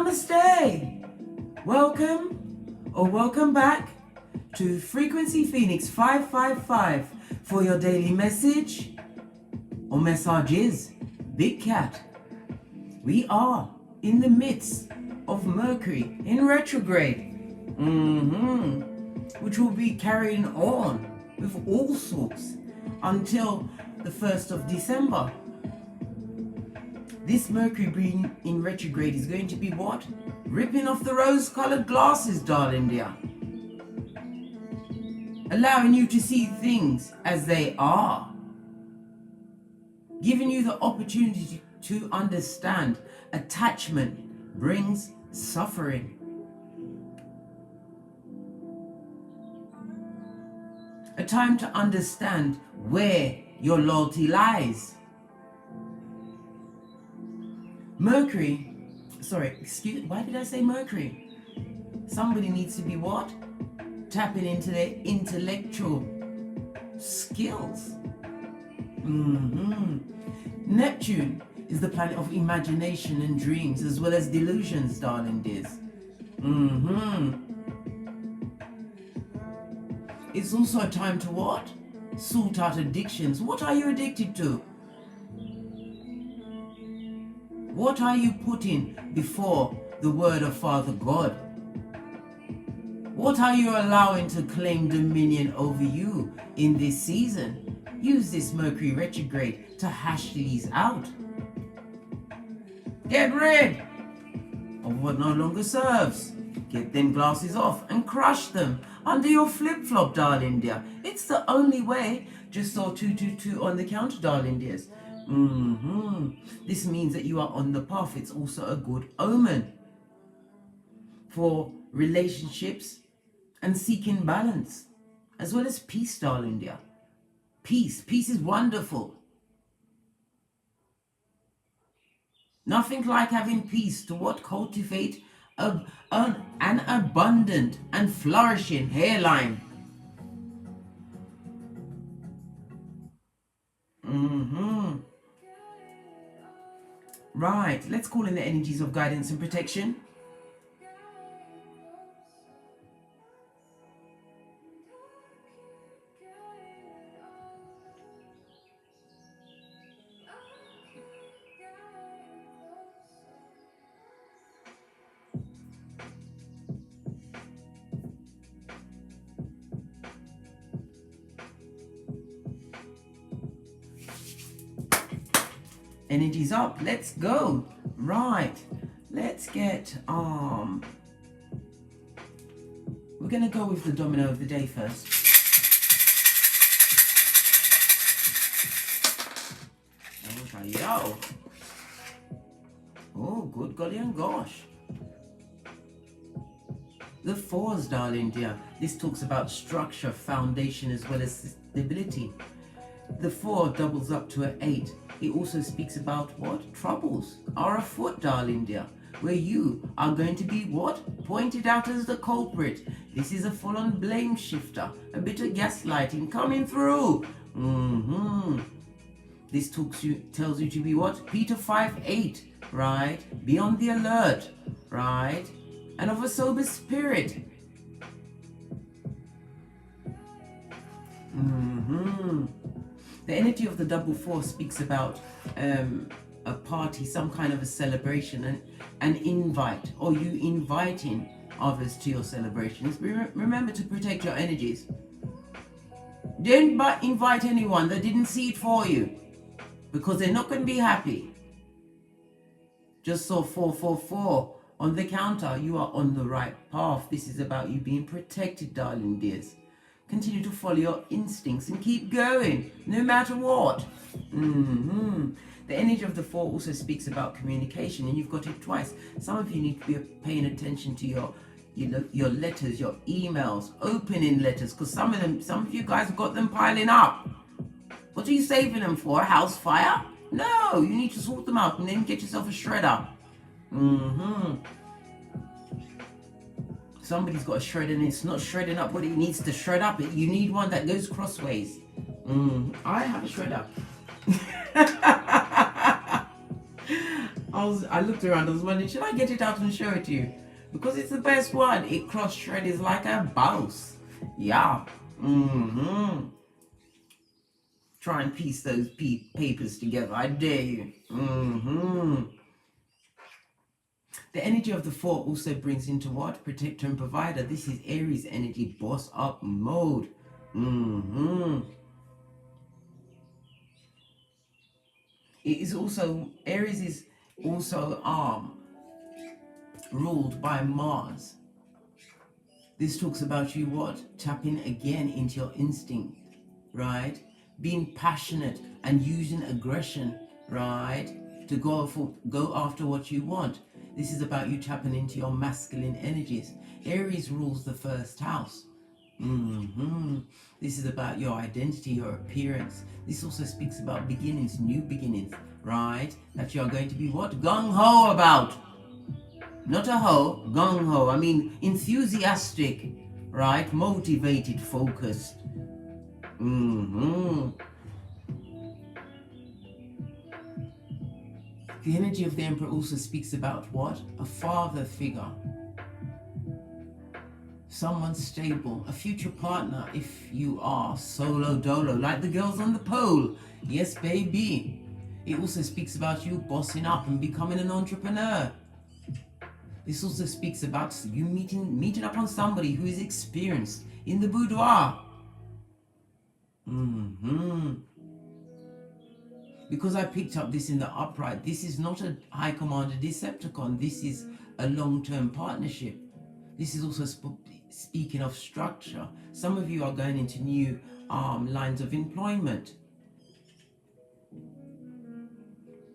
Namaste. Welcome back to Frequency Phoenix 555 for your daily message or messages. Big Cat. We are in the midst of Mercury in retrograde, which will be carrying on with all sorts until the 1st of December. This Mercury being in retrograde is going to be what? Ripping off the rose-colored glasses, darling dear. Allowing you to see things as they are. Giving you the opportunity to understand attachment brings suffering. A time to understand where your loyalty lies. Mercury, why did I say Mercury? Somebody needs to be what? Tapping into their intellectual skills. Neptune is the planet of imagination and dreams as well as delusions, darling dears. It's also a time to what? Sort out addictions. What are you addicted to? What are you putting before the word of Father God? What are you allowing to claim dominion over you in this season? Use this Mercury retrograde to hash these out. Get rid of what no longer serves. Get them glasses off and crush them under your flip-flop, darling dear. It's the only way. Just saw 222 on the counter, darling dears. This means that you are on the path. It's also a good omen for relationships and seeking balance, as well as peace, darling dear. Peace is wonderful. Nothing like having peace to what? Cultivate an abundant and flourishing hairline. Right, let's call in the energies of guidance and protection. Energies up, let's go. Right, let's get we're gonna go with the domino of the day first. Yo. Oh, good golly and gosh. The fours, darling dear. This talks about structure, foundation, as well as stability. The 4 doubles up to an 8. It also speaks about what? Troubles are afoot, darling dear, where you are going to be what? Pointed out as the culprit. This is a full-on blame shifter, a bit of gaslighting coming through. This tells you to be what? Peter 5:8, right? Be on the alert, right? And of a sober spirit. The energy of the double 4 speaks about a party, some kind of a celebration, an invite, or you inviting others to your celebrations. Remember to protect your energies. Don't invite anyone that didn't see it for you, because they're not going to be happy. Just saw 444 on the counter. You are on the right path. This is about you being protected, darling dears. Continue to follow your instincts and keep going, no matter what. The energy of the 4 also speaks about communication, and you've got it twice. Some of you need to be paying attention to your letters, your emails, opening letters, because some of you guys have got them piling up. What are you saving them for? A house fire? No, you need to sort them out and then get yourself a shredder. Somebody's got a shredder and it's not shredding up what it needs to shred up. You need one that goes crossways. I have a shredder. I looked around, I was wondering, should I get it out and show it to you? Because it's the best one. It cross-threads like a bounce. Yeah. Try and piece those papers together. I dare you. The energy of the 4 also brings into what? Protector and provider. This is Aries energy, boss up mode. It is also, Aries is also ruled by Mars. This talks about you what? Tapping again into your instinct, right? Being passionate and using aggression, right? To go after what you want. This is about you tapping into your masculine energies. Aries rules the first house. This is about your identity, your appearance. This also speaks about beginnings, new beginnings, right? That you are going to be what? Gung-ho about. Not a hoe, gung-ho. I mean enthusiastic, right? Motivated, focused. The energy of the Emperor also speaks about what? A father figure. Someone stable, a future partner if you are solo dolo, like the girls on the pole. Yes, baby. It also speaks about you bossing up and becoming an entrepreneur. This also speaks about you meeting up on somebody who is experienced in the boudoir. Because I picked up this in the upright, this is not a High Commander Decepticon. This is a long-term partnership. This is also speaking of structure. Some of you are going into new lines of employment.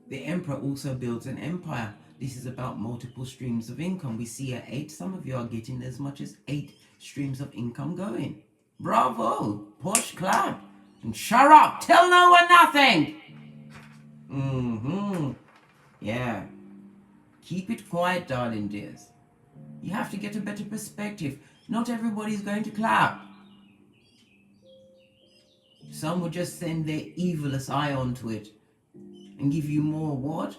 The Emperor also builds an empire. This is about multiple streams of income. We see at 8, some of you are getting as much as 8 streams of income going. Bravo! Push, clap, and shut up! Tell no one nothing! Yeah. Keep it quiet, darling dears. You have to get a better perspective. Not everybody's going to clap. Some will just send their evilest eye onto it and give you more what?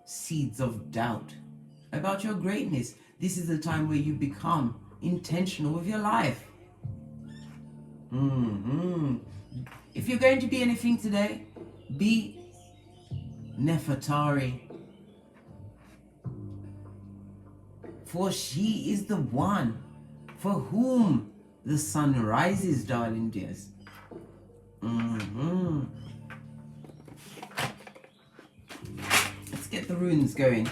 Seeds of doubt about your greatness. This is the time where you become intentional with your life. If you're going to be anything today, be Nefertari. For she is the one for whom the sun rises, darling dears. Let's get the runes going.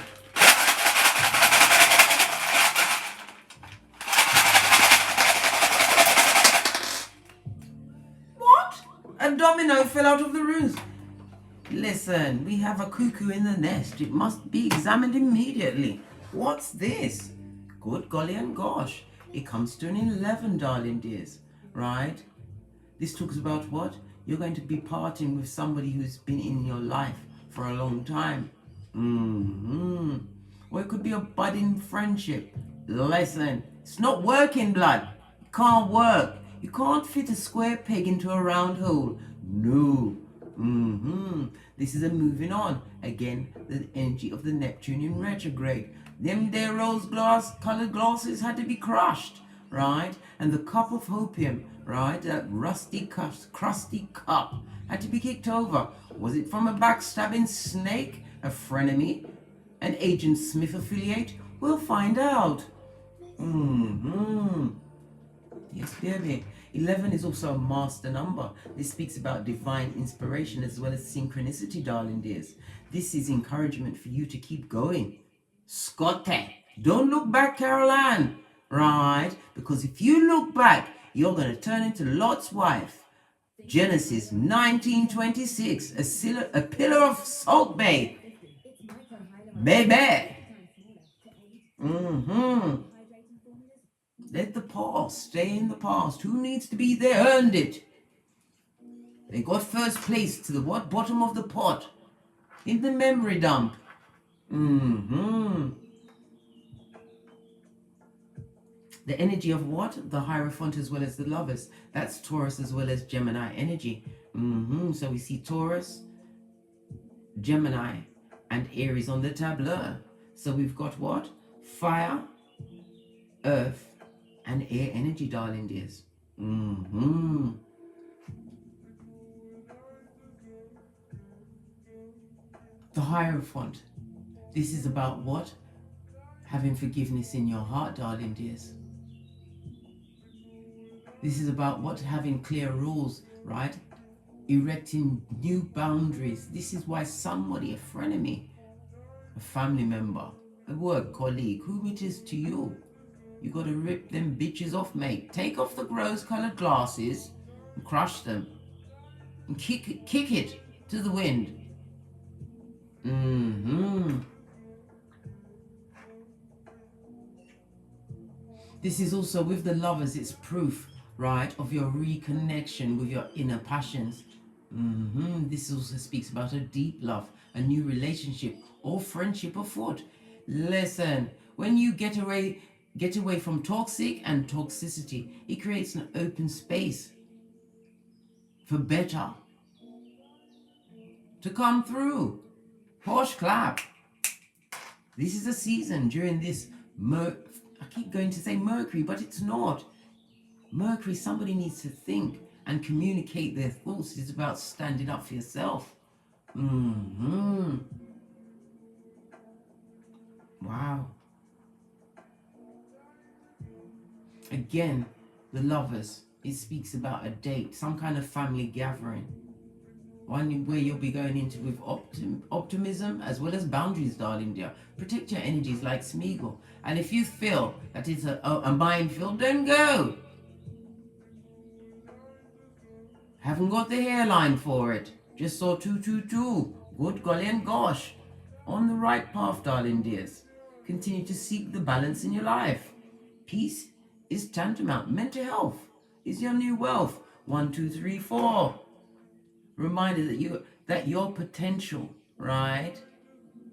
What? A domino fell out of the runes. Listen, we have a cuckoo in the nest. It must be examined immediately. What's this? Good golly and gosh. It comes to an 11, darling dears, right? This talks about what? You're going to be parting with somebody who's been in your life for a long time. Or it could be a budding friendship. Listen, it's not working, blood. It can't work. You can't fit a square peg into a round hole. No. This is a moving on. Again, the energy of the Neptunian retrograde. Them there rose glass colored glasses had to be crushed, right? And the cup of hopium, right? That rusty crusty cup had to be kicked over. Was it from a backstabbing snake, a frenemy, an Agent Smith affiliate? We'll find out. Yes, baby. 11 is also a master number. This speaks about divine inspiration as well as synchronicity, darling dears. This is encouragement for you to keep going. Scotty, don't look back, Caroline. Right? Because if you look back, you're going to turn into Lot's wife. Genesis 19:26, a pillar of salt bay. Baby. Let the past stay in the past. Who needs to be there earned it. They got first place to the what? Bottom of the pot. In the memory dump. The energy of what? The Hierophant as well as the Lovers. That's Taurus as well as Gemini energy. So we see Taurus, Gemini, and Aries on the tableau. So we've got what? Fire, earth, and air energy, darling dears. The Hierophant. This is about what? Having forgiveness in your heart, darling dears. This is about what? Having clear rules, right? Erecting new boundaries. This is why somebody, a frenemy, a family member, a work colleague, whom it is to you, you got to rip them bitches off, mate. Take off the rose-colored glasses and crush them and kick it to the wind. This is also with the Lovers. It's proof, right, of your reconnection with your inner passions. This also speaks about a deep love, a new relationship, or friendship afoot. Listen, when you get away from toxic and toxicity, it creates an open space for better to come through. Posh clap. This is a season during this I keep going to say Mercury, but it's not. Mercury, somebody needs to think and communicate their thoughts. It's about standing up for yourself. Wow. Again, the Lovers. It speaks about a date, some kind of family gathering. One where you'll be going into with optimism as well as boundaries, darling dear. Protect your energies like Smeagol. And if you feel that it's a minefield, don't go. Haven't got the hairline for it. Just saw 222. Good golly and gosh. On the right path, darling dears. Continue to seek the balance in your life. Peace is tantamount. Mental health is your new wealth. 1, 2, 3, 4. Reminder that your potential, right?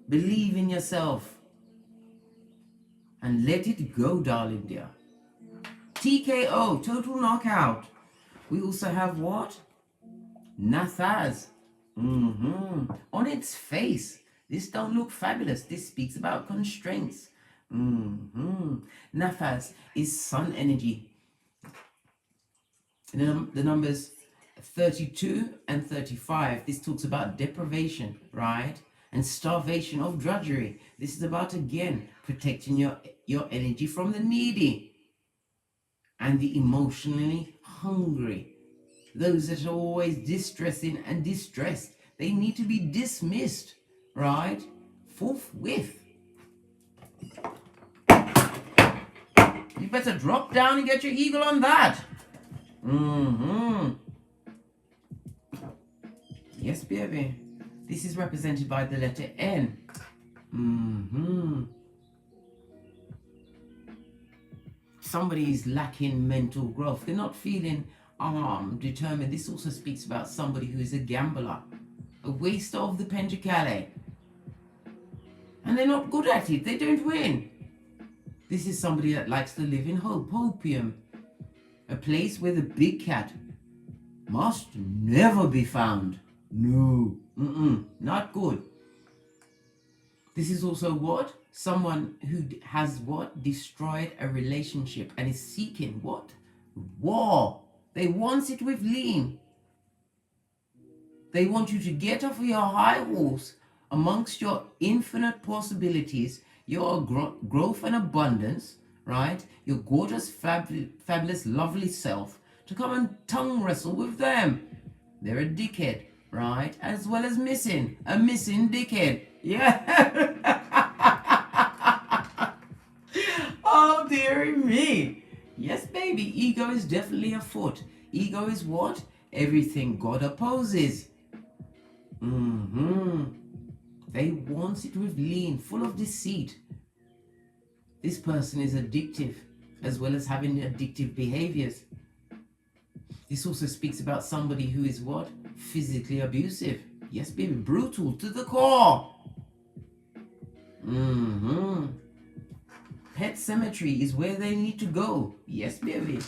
Believe in yourself. And let it go, darling dear. TKO, total knockout. We also have what? Nathaz. On its face, this don't look fabulous. This speaks about constraints. Nathaz is sun energy. The numbers 32 and 35. This talks about deprivation, right? And starvation of drudgery. This is about, again, protecting your energy from the needy and the emotionally hungry. Those that are always distressing and distressed, they need to be dismissed, right? Forthwith. You better drop down and get your eagle on that. Yes, baby. This is represented by the letter N. Somebody is lacking mental growth. They're not feeling determined. This also speaks about somebody who is a gambler, a waster of the KHAL. And they're not good at it. They don't win. This is somebody that likes to live in hope, hopium. A place where the big cat must never be found. No, not good. This is also what? Someone who has what? Destroyed a relationship and is seeking what? War. They want it with lean. They want you to get off of your high horse amongst your infinite possibilities, your growth and abundance, right? Your gorgeous, fabulous, lovely self, to come and tongue wrestle with them. They're a dickhead, right? As well as a missing dickhead. Yeah. Oh, dearie me. Yes, baby, ego is definitely afoot. Ego is what? Everything God opposes. They want it with lean, full of deceit. This person is addictive, as well as having addictive behaviors. This also speaks about somebody who is what? Physically abusive. Yes, baby, brutal to the core. Pet cemetery is where they need to go. Yes, baby.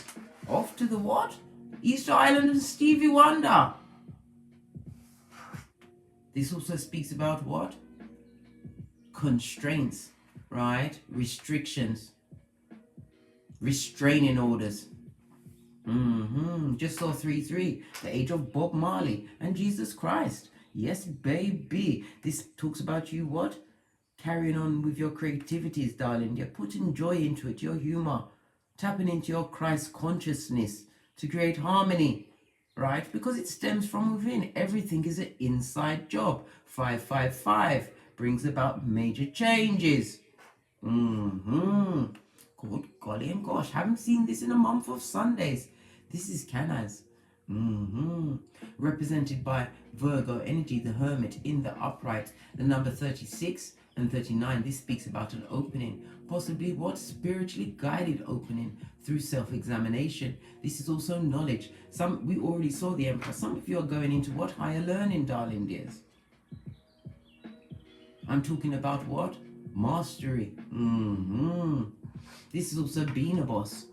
Off to the what? Easter Island and Stevie Wonder. This also speaks about what? constraints, right? Restrictions, restraining orders. Just saw 3-3, the age of Bob Marley and Jesus Christ. Yes, baby. This talks about you what? Carrying on with your creativities, darling. You're putting joy into it, your humor, tapping into your Christ consciousness to create harmony, right? Because it stems from within. Everything is an inside job. 555 brings about major changes. Good golly and gosh, haven't seen this in a month of Sundays. This is Canaz. Represented by Virgo energy, the Hermit in the upright, the number 36 and 39. This speaks about an opening, possibly what? Spiritually guided opening through self-examination. This is also knowledge. We already saw the Emperor. Some of you are going into what? Higher learning, darling dears. I'm talking about what? Mastery. This is also being a boss,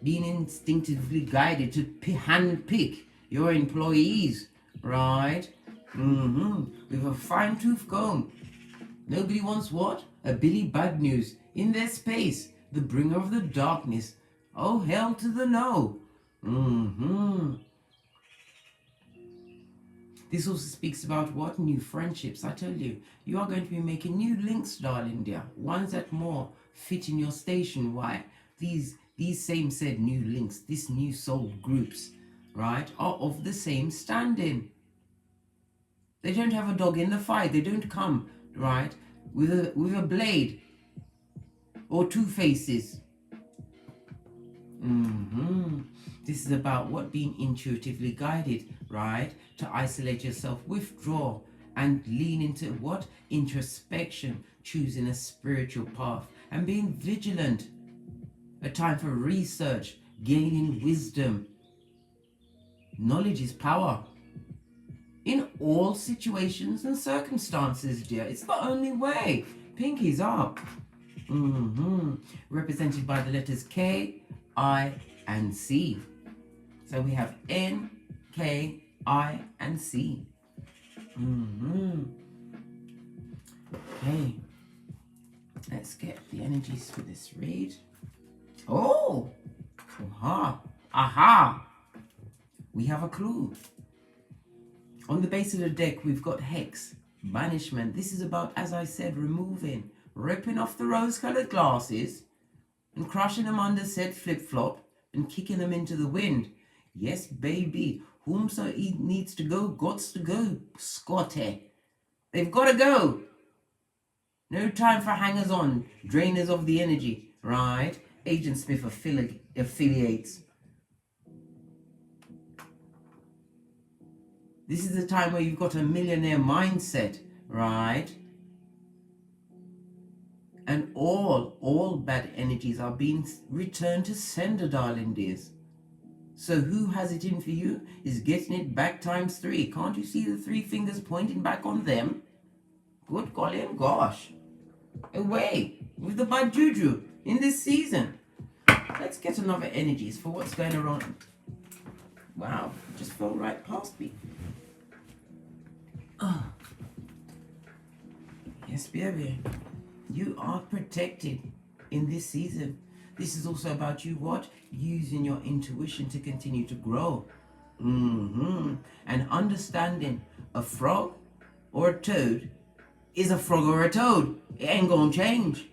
being instinctively guided to hand pick your employees, right? With a fine-tooth comb. Nobody wants what? A Billy Bad News in their space, the bringer of the darkness. Oh, hell to the no. This also speaks about what? New friendships. I tell you, you are going to be making new links, darling dear. Ones that more fit in your station. Why? These same said new links, these new soul groups, right, are of the same standing. They don't have a dog in the fight. They don't come, right, with a blade or two faces. This is about what? Being intuitively guided, right? To isolate yourself, withdraw, and lean into what? Introspection, choosing a spiritual path, and being vigilant. A time for research, gaining wisdom. Knowledge is power. In all situations and circumstances, dear. It's the only way. Pinkies up. Represented by the letters K, I, and C. So we have N, K, I, and C. Okay. Let's get the energies for this read. Oh! Aha! We have a clue. On the base of the deck, we've got Hex, Banishment. This is about, as I said, removing, ripping off the rose-colored glasses and crushing them under said flip-flop and kicking them into the wind. Yes, baby. Whomso needs to go, gots to go, Scotty. They've got to go. No time for hangers-on, drainers of the energy, right? Agent Smith affiliates. This is the time where you've got a millionaire mindset, right? And all bad energies are being returned to sender, darling dears. So who has it in for you is getting it back ×3. Can't you see the 3 fingers pointing back on them? Good golly and gosh. Away with the bad juju in this season. Let's get another energies for what's going on. Wow, just fell right past me. Oh. Yes, baby. You are protected in this season. This is also about you what? Using your intuition to continue to grow. And understanding a frog or a toad is a frog or a toad. It ain't gonna change.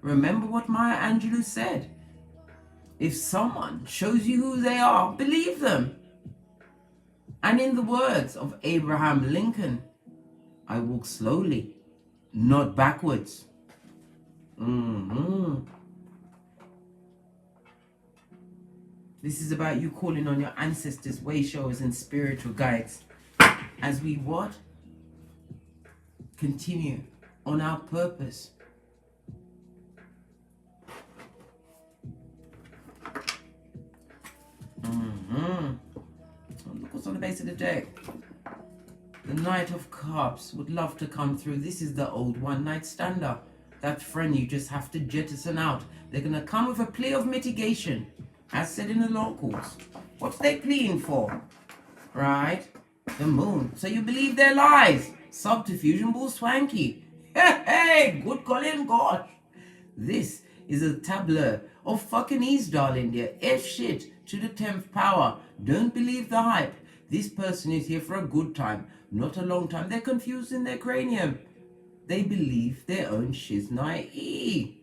Remember what Maya Angelou said. If someone shows you who they are, believe them. And in the words of Abraham Lincoln, I walk slowly, not backwards. This is about you calling on your ancestors, way showers, and spiritual guides as we what? Continue on our purpose. Look what's on the base of the deck. The Knight of Cups would love to come through. This is the old one-night stander. That friend you just have to jettison out. They're going to come with a plea of mitigation, as said in the law courts. What's they pleading for? Right? The moon. So you believe their lies. Subterfuge and bull swanky. Hey, good calling, gosh. This is a tableau of fucking ease, darling dear. F shit to the 10th power. Don't believe the hype. This person is here for a good time, not a long time. They're confused in their cranium. They believe their own shiznai.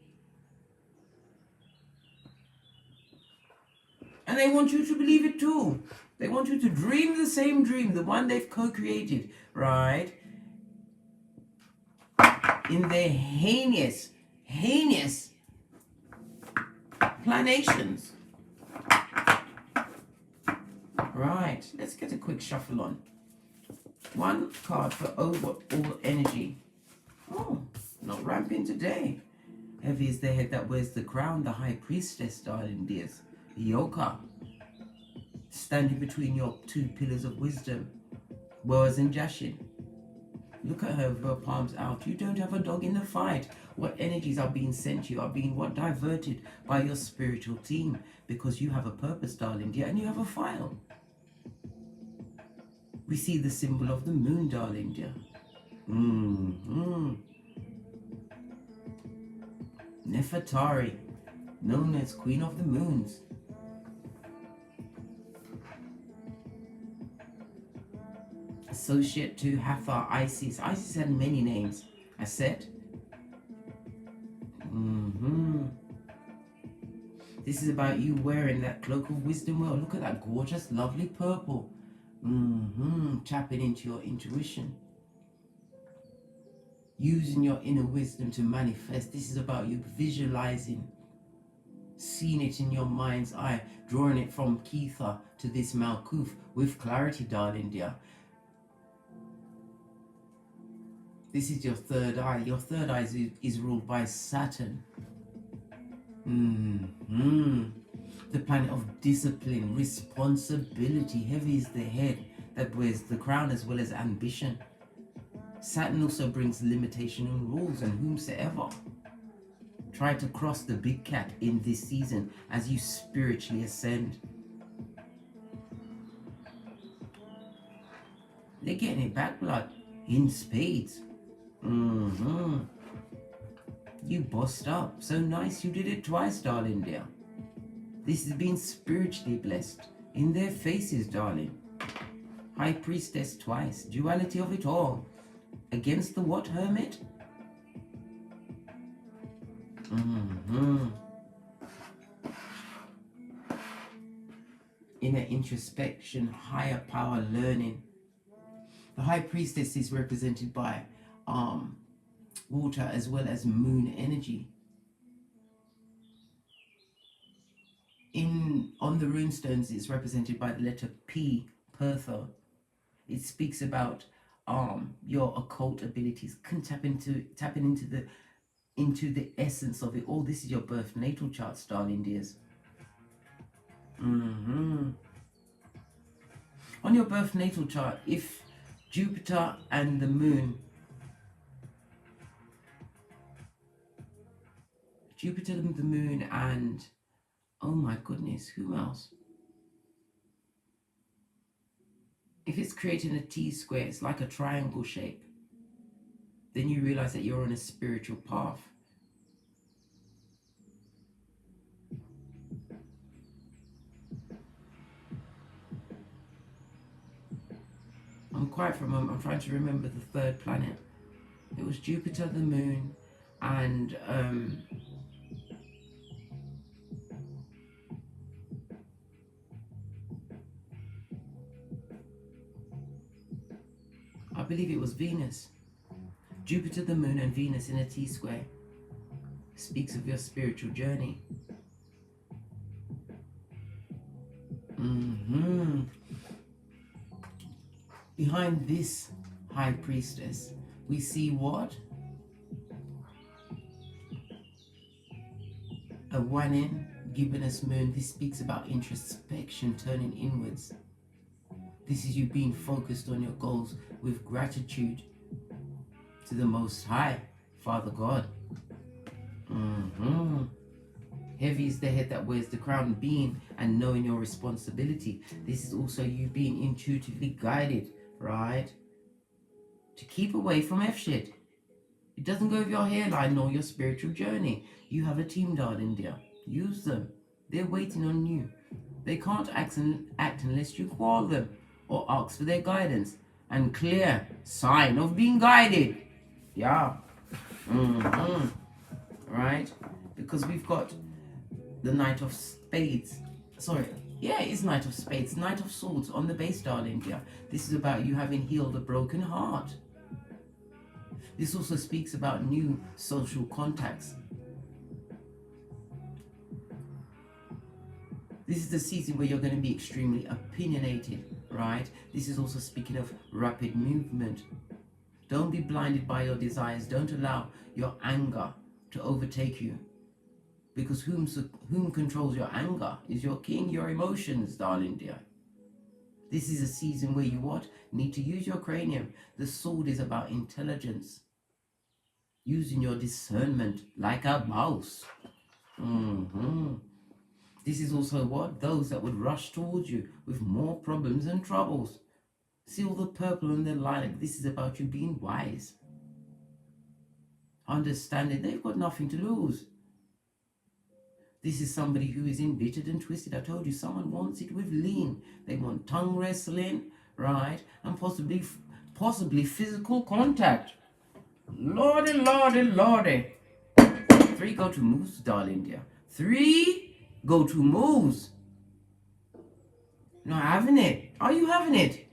And they want you to believe it too. They want you to dream the same dream, the one they've co-created, right? In their heinous planations. Right, let's get a quick shuffle on. One card for overall energy. Oh, not ramping today. Heavy is the head that wears the crown, the high priestess, darling dears. HEYOKA, standing between your two pillars of wisdom, Boaz and Jashin. Look at her with her palms out. You don't have a dog in the fight. What energies are being sent to you are being diverted by your spiritual team, because you have a purpose, darling dear, and you have a file. We see the symbol of the moon, darling dear. Nefertari, known as Queen of the Moons. Associate to Hathor, Isis. Isis had many names. Aset. This is about you wearing that cloak of wisdom. Well, look at that gorgeous, lovely purple. Tapping into your intuition. Using your inner wisdom to manifest. This is about you visualizing, seeing it in your mind's eye, drawing it from Ketha to this Malkuth with clarity, darling dear. This is your third eye. Your third eye is ruled by Saturn. The planet of discipline, responsibility. Heavy is the head that wears the crown as well as ambition. Saturn also brings limitation and rules, and whomsoever try to cross the big cat in this season as you spiritually ascend. They're getting it back, blood, in spades. You bossed up. So nice you did it twice, darling dear. This has been spiritually blessed in their faces, darling. High priestess twice. Duality of it all. Against the what, hermit? Inner introspection, higher power learning. The high priestess is represented by water as well as moon energy. On the runestones, it's represented by the letter P, Pertho. It speaks about your occult abilities, tapping into the essence of it all. This is your birth natal chart, darling dears. On your birth natal chart, if Jupiter and the moon, and oh my goodness, who else? If it's creating a T-square, it's like a triangle shape, then you realize that you're on a spiritual path. I'm quiet for a moment. I'm trying to remember the third planet. It was Jupiter, the moon, and I believe it was Venus. Jupiter, the moon, and Venus in a T-square speaks of your spiritual journey. Behind this high priestess, we see what? A one-in gibbonous moon. This speaks about introspection, turning inwards. This is you being focused on your goals with gratitude to the Most High, Father God. Heavy is the head that wears the crown, being and knowing your responsibility. This is also you being intuitively guided, right? To keep away from F shit. It doesn't go with your hairline nor your spiritual journey. You have a team, darling dear. Use them. They're waiting on you. They can't act unless you call them or ask for their guidance and clear sign of being guided. Yeah. Right? Because we've got the Knight of Spades. Sorry. Yeah, it is Knight of Spades. Knight of Swords on the base, darling dear. This is about you having healed a broken heart. This also speaks about new social contacts. This is the season where you're going to be extremely opinionated, right? This is also speaking of rapid movement. Don't be blinded by your desires. Don't allow your anger to overtake you. Because whom controls your anger is your king, your emotions, darling dear. This is a season where you what? Need to use your cranium. The sword is about intelligence. Using your discernment like a mouse. This is also what? Those that would rush towards you with more problems and troubles. See all the purple and the lilac. This is about you being wise. Understanding they've got nothing to lose. This is somebody who is embittered and twisted. I told you, someone wants it with lean. They want tongue wrestling, right? And possibly physical contact. Lordy, lordy, lordy. 3 go-to moves, darling dear. 3 go-to moves. Not having it. Are you having it?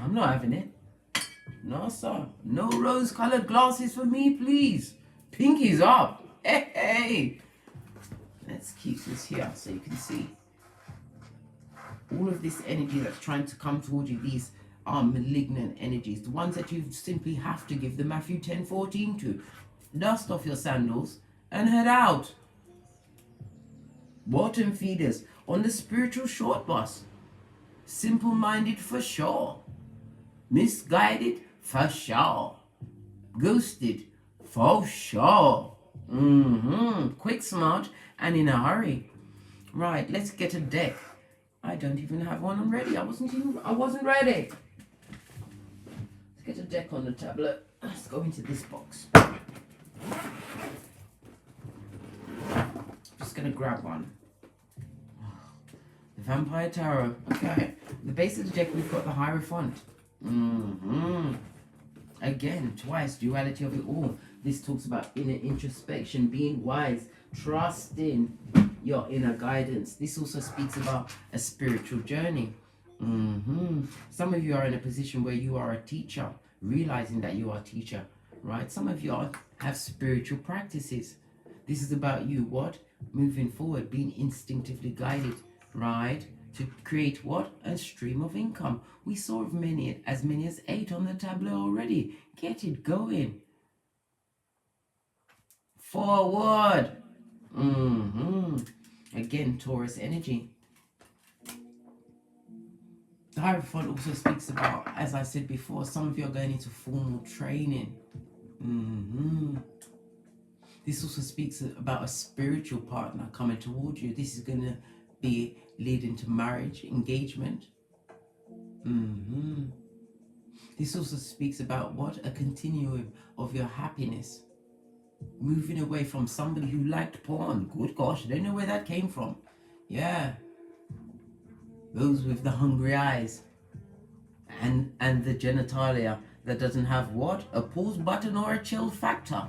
I'm not having it. No, sir. No rose-colored glasses for me, please. Pinky's up. Hey, hey. Let's keep this here so you can see. All of this energy that's trying to come towards you, these are malignant energies. The ones that you simply have to give the Matthew 10:14 to. Dust off your sandals and head out. Bottom feeders on the spiritual short bus. Simple-minded for sure. Misguided for sure. Ghosted for sure. Quick, smart, and in a hurry. Right, let's get a deck. I don't even have one ready. I wasn't ready. Let's get a deck on the tablet. Let's go into this box. Just gonna grab one. The Vampire Tarot. Okay. The base of the deck, we've got the Hierophant. Again, twice, duality of it all. This talks about inner introspection, being wise, trusting your inner guidance. This also speaks about a spiritual journey. Some of you are in a position where you are a teacher, realizing that you are a teacher, right? Some of you have spiritual practices. This is about you, what? Moving forward, being instinctively guided, right? To create what? A stream of income. We saw as many as 8 on the tableau already. Get it going. Forward. Again, Taurus energy. The Hierophant also speaks about, as I said before, some of you are going into formal training. This also speaks about a spiritual partner coming towards you. This is going to be leading to marriage, engagement. This also speaks about what? A continuum of your happiness. Moving away from somebody who liked porn. Good gosh, I don't know where that came from. Yeah. Those with the hungry eyes. And the genitalia that doesn't have what? A pause button or a chill factor.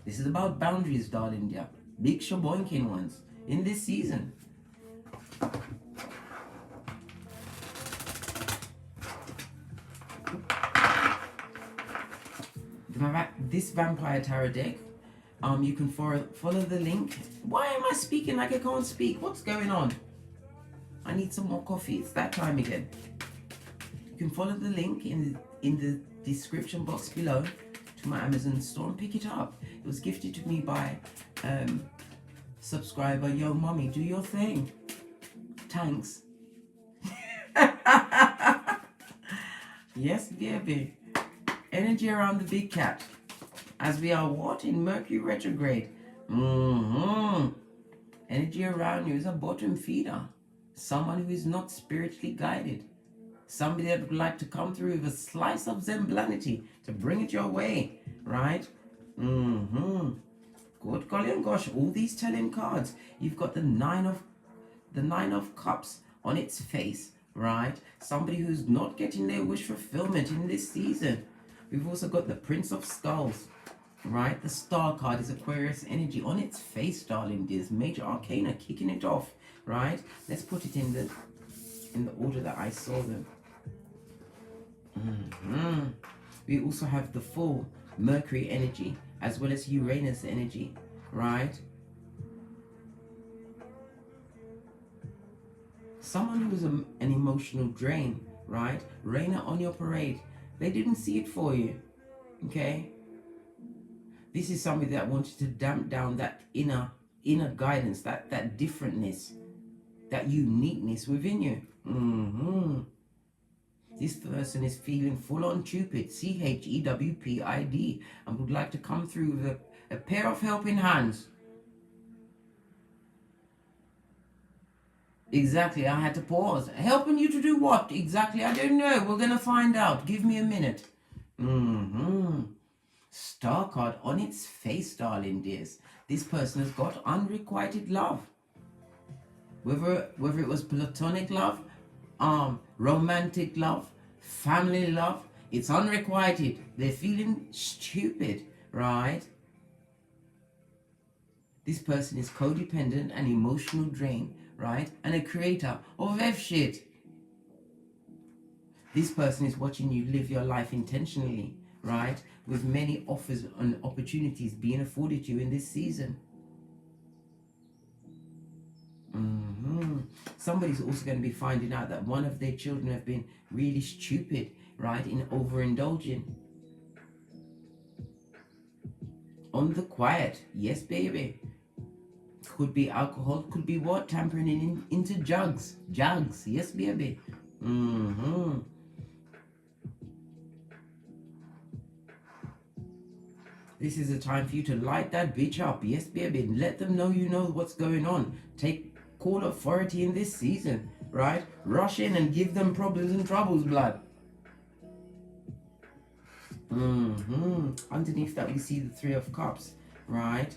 This is about boundaries, darling dear. Big shaboinking ones in this season. This Vampire Tarot deck, you can follow the link. Why am I speaking like I can't speak? What's going on? I need some more coffee. It's that time again. You can follow the link in the description box below to my Amazon store and pick it up. It was gifted to me by subscriber Yo Mommy. Do your thing. Thanks. Yes, baby. Energy around the big cat. As we are what? In Mercury retrograde. Energy around you is a bottom feeder. Someone who is not spiritually guided. Somebody that would like to come through with a slice of Zemblanity to bring it your way, right? Good golly and gosh, all these telling cards. You've got the nine of cups on its face, right? Somebody who's not getting their wish fulfillment in this season. We've also got the Prince of Skulls, right? The Star card is Aquarius energy on its face, darling dears. Major Arcana kicking it off, right? Let's put it in the order that I saw them. We also have the full Mercury energy as well as Uranus energy, right? Someone who was an emotional drain, right? Rainer on your parade. They didn't see it for you, okay? This is somebody that wanted to damp down that inner guidance, that differentness, that uniqueness within you. This person is feeling full-on Cupid, CHEWPID, and would like to come through with a pair of helping hands. Exactly, I had to pause. Helping you to do what? Exactly, I don't know. We're going to find out. Give me a minute. Star card on its face, darling dears. This person has got unrequited love. Whether it was platonic love, romantic love, family love, it's unrequited. They're feeling stupid, right? This person is codependent and emotional drain, right? And a creator of F shit. This person is watching you live your life intentionally, right? With many offers and opportunities being afforded you in this season. Somebody's also going to be finding out that one of their children have been really stupid, right? In overindulging. On the quiet. Yes, baby. Could be alcohol, could be what? Tampering into jugs. Jugs. Yes, baby. This is a time for you to light that bitch up. Yes, baby. Let them know you know what's going on. Call authority in this season, right? Rush in and give them problems and troubles, blood. Underneath that, we see the Three of Cups, right?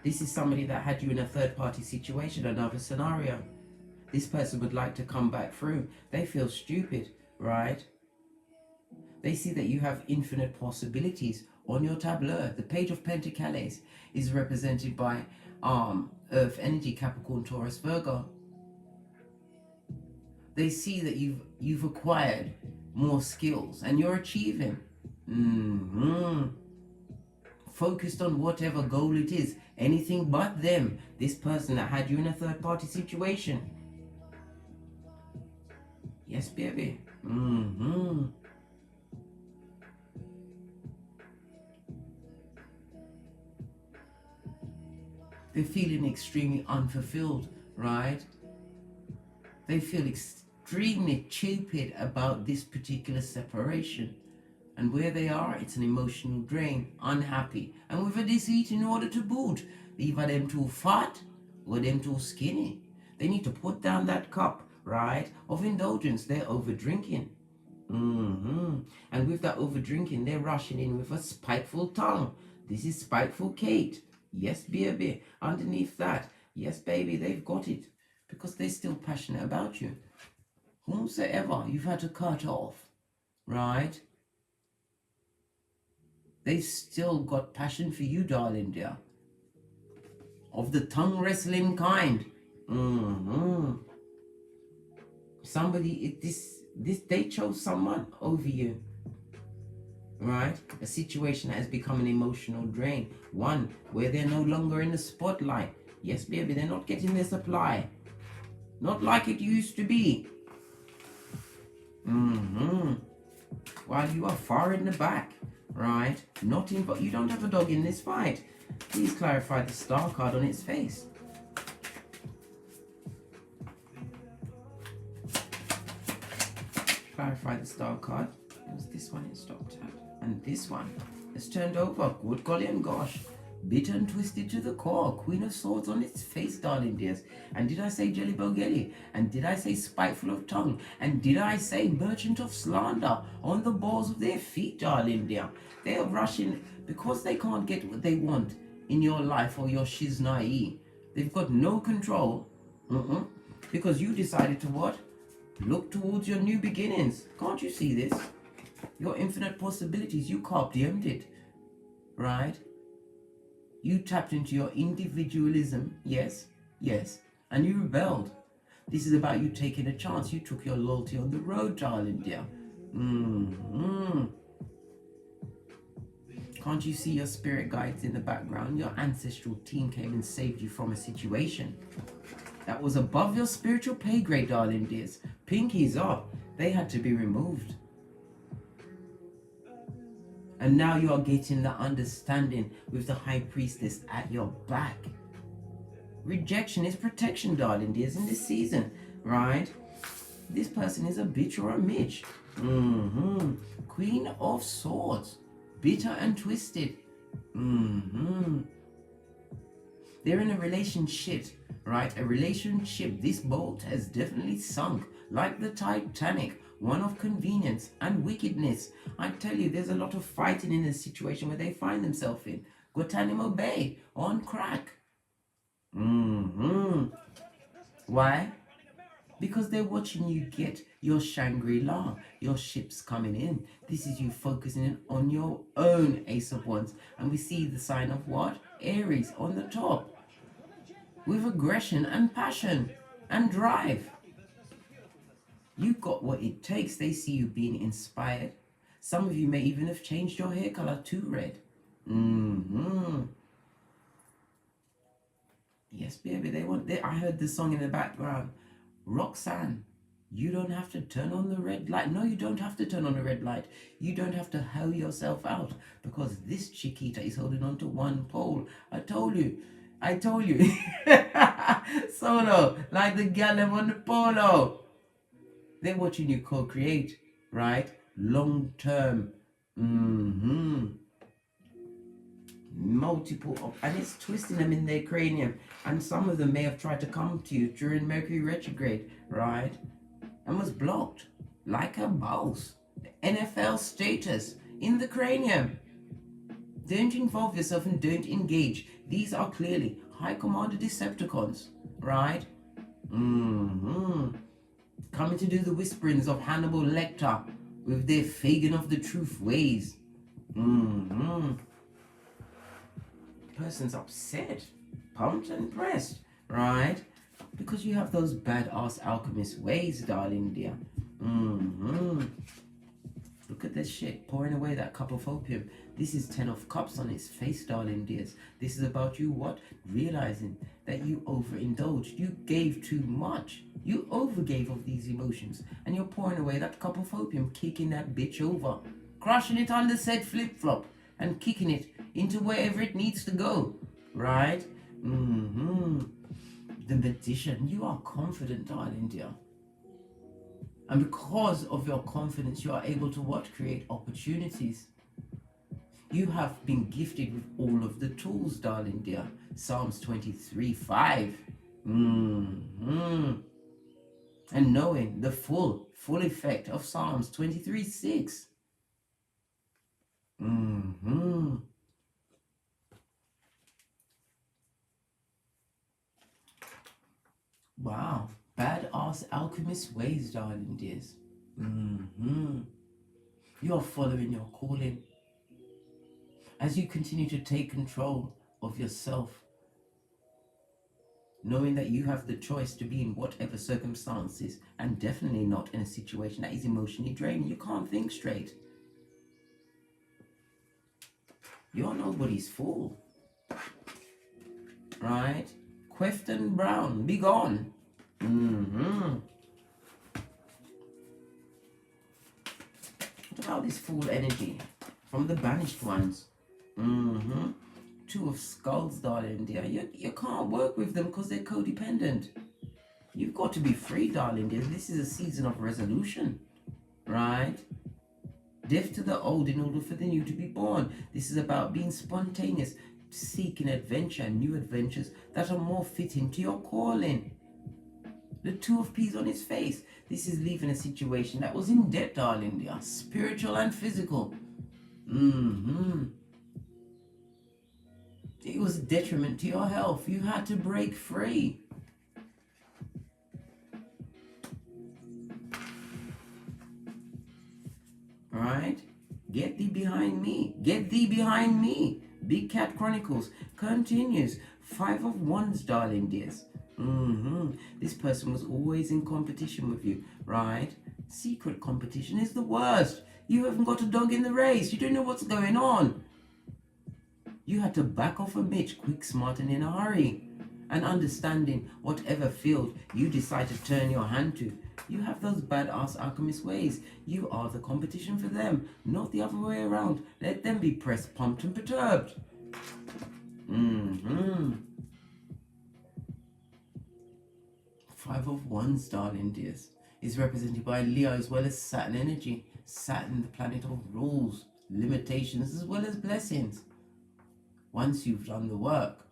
This is somebody that had you in a third-party situation, another scenario. This person would like to come back through. They feel stupid, right? They see that you have infinite possibilities on your tableau. The Page of Pentacles is represented by Earth energy, Capricorn, Taurus, Virgo. They see that you've acquired more skills and you're achieving. Focused on whatever goal it is, anything but them. This person that had you in a third-party situation. Yes, baby. They're feeling extremely unfulfilled, right? They feel extremely stupid about this particular separation. And where they are, it's an emotional drain, unhappy, and with a deceit in order to boot. Either them too fat or them too skinny. They need to put down that cup, right, of indulgence. They're over drinking. And with that over drinking, they're rushing in with a spiteful tongue. This is spiteful Kate. Yes, baby. Underneath that, yes, baby, they've got it because they're still passionate about you. Whomsoever you've had to cut off, right? They've still got passion for you, darling dear. Of the tongue wrestling kind. Somebody, they chose someone over you. Right? A situation that has become an emotional drain. One where they're no longer in the spotlight. Yes, baby, they're not getting their supply. Not like it used to be. While you are far in the back, right? Not in, but you don't have a dog in this fight. Please clarify the Star card on its face. Clarify the Star card. It was this one it stopped at. And this one is turned over. Good golly and gosh. bitter and twisted to the core. Queen of Swords on its face, darling dears. And did I say jelly bogeli? And did I say spiteful of tongue? And did I say merchant of slander on the balls of their feet, darling dear? They are rushing because they can't get what they want in your life or your shiznai. They've got no control. Because you decided to what? Look towards your new beginnings. Can't you see this? Your infinite possibilities. You carpe-diemed it. Right? You tapped into your individualism. Yes. Yes. And you rebelled. This is about you taking a chance. You took your loyalty on the road, darling dear. Can't you see your spirit guides in the background? Your ancestral team came and saved you from a situation that was above your spiritual pay grade, darling dears. Pinkies up. They had to be removed. And now you are getting the understanding with the High Priestess at your back. Rejection is protection, darling dears, in this season, right? This person is a bitch or a mitch. Queen of Swords. Bitter and twisted. They're in a relationship, right? A relationship. This boat has definitely sunk like the Titanic. One of convenience and wickedness. I tell you, there's a lot of fighting in a situation where they find themselves in. Guantanamo Bay on crack. Why? Because they're watching you get your Shangri-La, your ships coming in. This is you focusing in on your own Ace of Wands. And we see the sign of what? Aries on the top. With aggression and passion and drive. You've got what it takes. They see you being inspired. Some of you may even have changed your hair color to red. Yes, baby, I heard the song in the background. Roxanne, you don't have to turn on the red light. No, you don't have to turn on the red light. You don't have to hoe yourself out because this Chiquita is holding on to one pole. I told you. Solo, like the gal on the polo. They're watching you co-create, right? Long term. Multiple and it's twisting them in their cranium. And some of them may have tried to come to you during Mercury retrograde, right? And was blocked like a mouse. NFL status in the cranium. Don't involve yourself and don't engage. These are clearly high commander Decepticons, right? Coming to do the whisperings of Hannibal Lecter with their Fagin of the truth ways. Person's upset, pumped and pressed, right? Because you have those badass alchemist ways, darling dear. Look at this shit, pouring away that cup of opium. This is 10 of Cups on its face, darling dears. This is about you what? Realizing that you overindulged. You gave too much. You overgave of these emotions. And you're pouring away that cup of opium, kicking that bitch over. Crushing it on the said flip-flop. And kicking it into wherever it needs to go. Right? The Magician. You are confident, darling dear. And because of your confidence, you are able to what? Create opportunities. You have been gifted with all of the tools, darling dear. Psalms 23:5. And knowing the full effect of Psalms 23:6. Wow. Badass alchemist ways, darling dears. You are following your calling. As you continue to take control of yourself, knowing that you have the choice to be in whatever circumstances, and definitely not in a situation that is emotionally draining. You can't think straight. You're nobody's fool. Right? Quefton Brown, be gone. What about this fool energy from the banished ones? Two of Skulls, darling dear. You can't work with them because they're codependent. You've got to be free, darling dear. This is a season of resolution, right? Death to the old in order for the new to be born. This is about being spontaneous. seeking adventure and new adventures that are more fitting to your calling. The Two of Peas on his face. This is leaving a situation that was in debt, darling dear. Spiritual and physical. It was a detriment to your health. You had to break free. Alright? Get thee behind me. Get thee behind me. Big Cat Chronicles continues. 5 of Wands, darling dears. This person was always in competition with you, right? Secret competition is the worst. You haven't got a dog in the race. You don't know what's going on. You had to back off a bit, quick, smart, and in a hurry. And understanding whatever field you decide to turn your hand to. You have those badass alchemist ways. You are the competition for them, not the other way around. Let them be pressed, pumped, and perturbed. 5 of Wands, darling dears, is represented by Leo as well as Saturn energy. Saturn, the planet of rules, limitations, as well as blessings. Once you've done the work.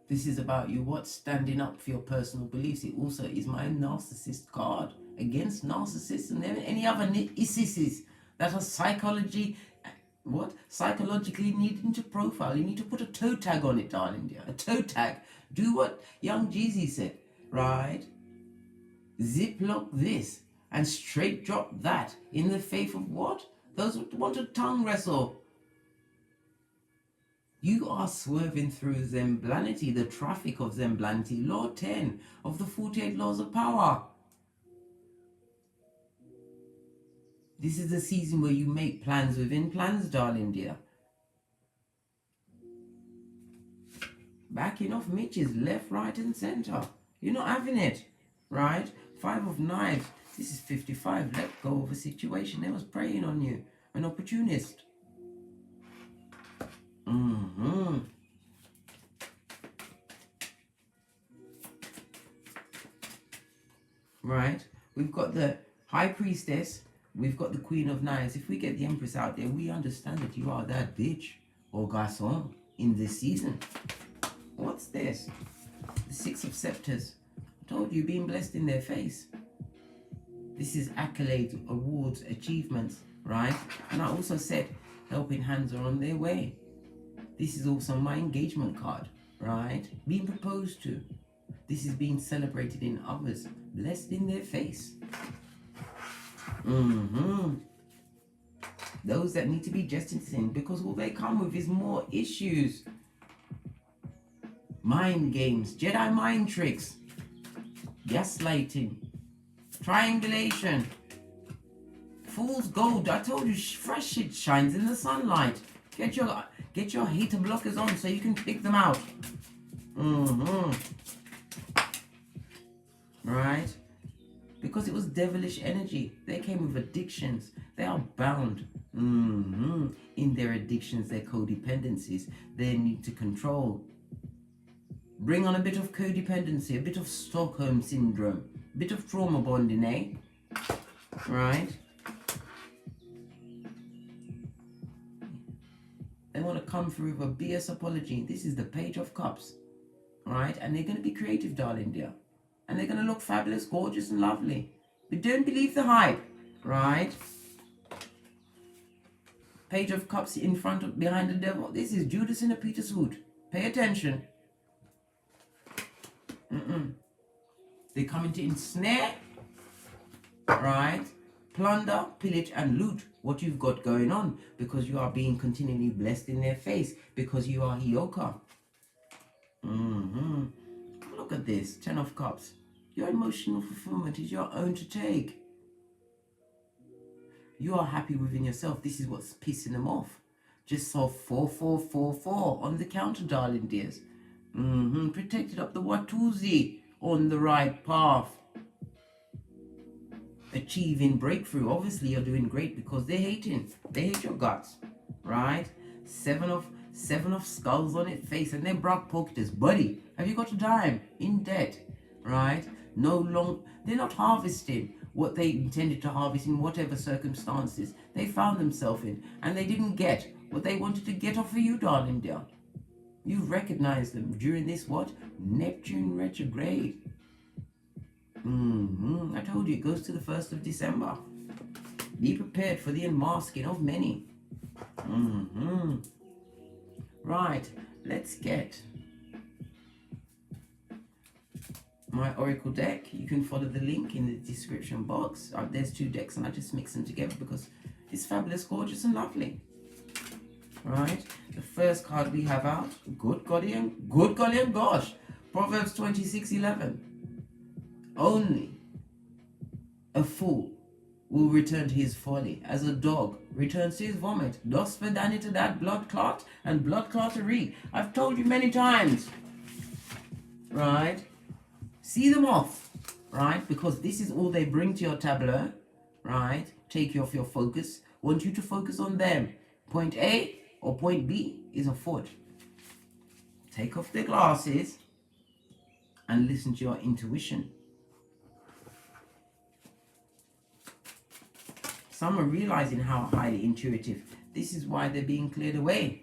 This is about you, standing up for your personal beliefs. It also is my narcissist card against narcissists and any other issues that are psychologically needing to profile. You need to put a toe tag on it, darling dear. A toe tag. Do what young Jeezy said, right? Ziplock this and straight drop that in the faith of what? Those who want to tongue wrestle. You are swerving through Zemblanity, the traffic of Zemblanity, Law 10 of the 48 Laws of Power. This is the season where you make plans within plans, darling dear. Backing off Mitches, left, right, and center. You're not having it, right? 5 of Knives. This is 55. Let go of a situation that was preying on you. An opportunist. Right? We've got the High Priestess. We've got the Queen of Knives. If we get the Empress out there, we understand that you are that bitch or garçon in this season. What's this? The 6 of Scepters. I told you, being blessed in their face. This is accolades, awards, achievements, right? And I also said helping hands are on their way. This is also my engagement card, right? Being proposed to. This is being celebrated in others, blessed in their face. Those that need to be jettisoned, because all they come with is more issues. Mind games, Jedi mind tricks, gaslighting, triangulation, fool's gold. I told you, fresh shit shines in the sunlight. Get your heater blockers on so you can pick them out. Right? Because it was devilish energy. They came with addictions. They are bound in their addictions, their codependencies, their need to control. Bring on a bit of codependency, a bit of Stockholm syndrome, a bit of trauma bonding, eh? Right? They want to come through with a BS apology. This is the Page of Cups. Right? And they're going to be creative, darling dear. And they're going to look fabulous, gorgeous, and lovely. But don't believe the hype. Right? Page of Cups in front of, behind the devil. This is Judas in a Peter suit. Pay attention. They come to ensnare, right? Plunder, pillage, and loot what you've got going on, because you are being continually blessed in their face, because you are HEYOKA. Look at this, 10 of Cups. Your emotional fulfillment is your own to take. You are happy within yourself. This is what's pissing them off. Just saw 4444 on the counter, darling dears. Protected up the Watusi on the right path. Achieving breakthrough. Obviously, you're doing great because they're hating. They hate your guts, right? 7 of skulls on its face, and then Brock poked his buddy. Have you got a dime? In debt, right? They're not harvesting what they intended to harvest in whatever circumstances they found themselves in, and they didn't get what they wanted to get off of you, darling dear. You recognize them during this what? Neptune retrograde. I told you it goes to the 1st of December. Be prepared for the unmasking of many. Right, let's get my oracle deck. You can follow the link in the description box. There's 2 decks and I just mix them together because it's fabulous, gorgeous and lovely. Right, the first card we have out, good golly and gosh, Proverbs 26:11. Only a fool will return to his folly, as a dog returns to his vomit. Thus for Danny to that blood clot and blood clottery. I've told you many times. Right? See them off. Right? Because this is all they bring to your tableau. Right? Take you off your focus. Want you to focus on them. Point A or point B is afoot. Take off the glasses and listen to your intuition. Some are realizing how highly intuitive. This is why they're being cleared away.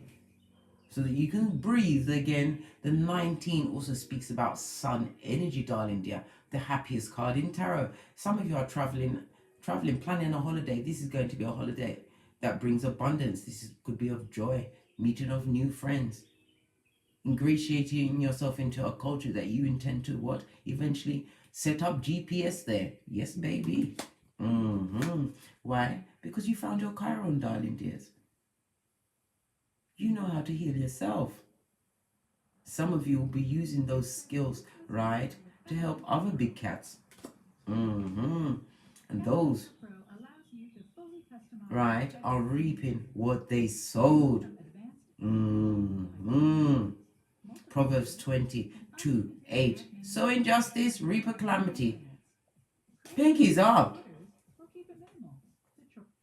So that you can breathe again. The 19 also speaks about sun energy, darling dear. The happiest card in tarot. Some of you are traveling, planning a holiday. This is going to be a holiday that brings abundance. Could be of joy, meeting of new friends. Ingratiating yourself into a culture that you intend to what? Eventually set up GPS there. Yes, baby. Why? Because you found your Chiron, darling dears. You know how to heal yourself. Some of you will be using those skills, right, to help other big cats. And those, right, are reaping what they sowed. Proverbs 22:8. Sow injustice, reap a calamity. Pinkies up.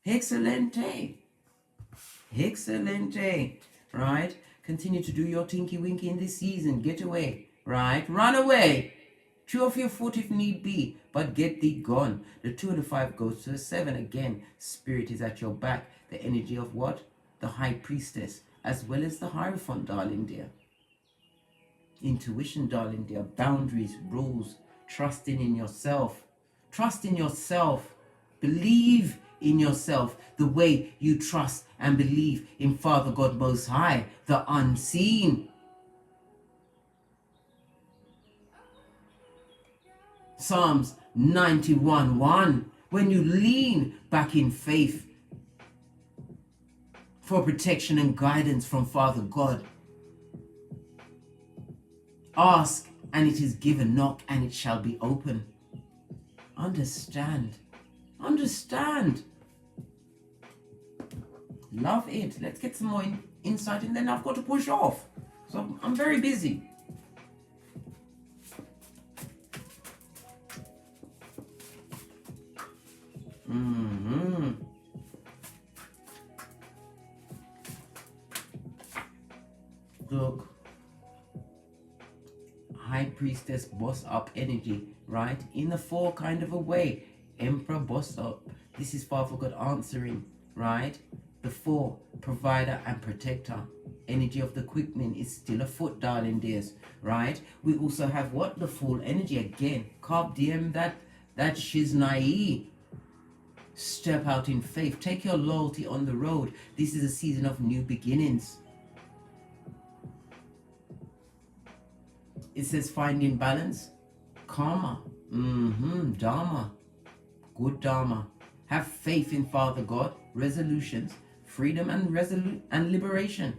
Excelente. Excelente. Right? Continue to do your tinky winky in this season. Get away. Right? Run away. Chew off your foot if need be, but get thee gone. The 2 and the 5 goes to the 7 again. Spirit is at your back. The energy of what? The High Priestess, as well as the Hierophant, darling dear. Intuition, darling dear. Boundaries, rules, trusting in yourself. Trust in yourself. Believe in yourself the way you trust and believe in Father God Most High, the unseen. Psalms 91:1. When you lean back in faith for protection and guidance from Father God. Ask and it is given. Knock and it shall be open. Understand. Understand. Love it. Let's get some more insight and then I've got to push off. So I'm very busy. Look. High Priestess boss up energy, right? In the 4 kind of a way. Emperor boss up. This is Father God answering, right? The 4, provider and protector. Energy of the quickening is still afoot, darling dears, right? We also have what? The Fool energy again. Carpe diem, that shiznai. Step out in faith. Take your loyalty on the road. This is a season of new beginnings. It says finding balance. Karma. Dharma. Good Dharma. Have faith in Father God. Resolutions. Freedom and liberation.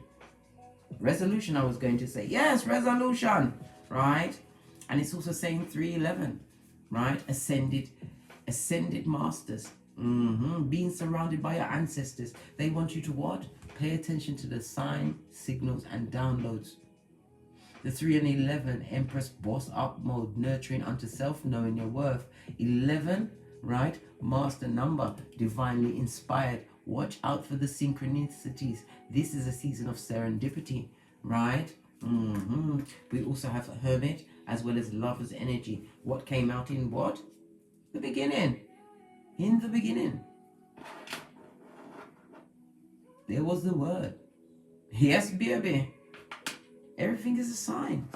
Resolution, I was going to say. Yes, resolution. Right? And it's also saying 3:11. Right? Ascended masters. Being surrounded by your ancestors. They want you to what? Pay attention to the sign, signals, and downloads. The 3 and 11, Empress boss up mode, nurturing unto self, knowing your worth. 11, right? Master number, divinely inspired. Watch out for the synchronicities. This is a season of serendipity, right? We also have a Hermit as well as Lover's energy. What came out in what? The beginning. In the beginning. There was the word. Yes, baby. Everything is a sign.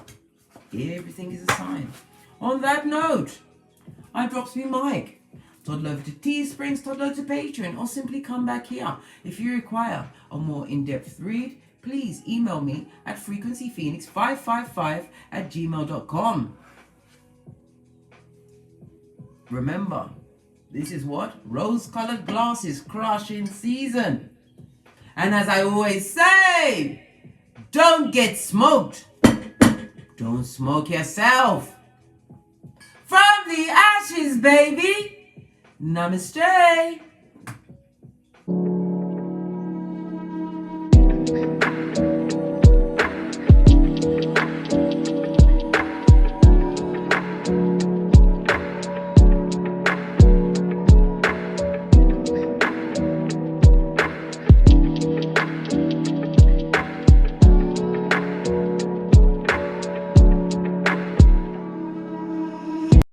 Everything is a sign. On that note, I drops me mic. Toddle over to Teesprings, toddle over to Patreon, or simply come back here. If you require a more in-depth read, please email me at frequencyphoenix555@gmail.com. Remember, this is what? Rose-colored glasses crushing season. And as I always say, don't get smoked. Don't smoke yourself. From the ashes, baby. Namaste.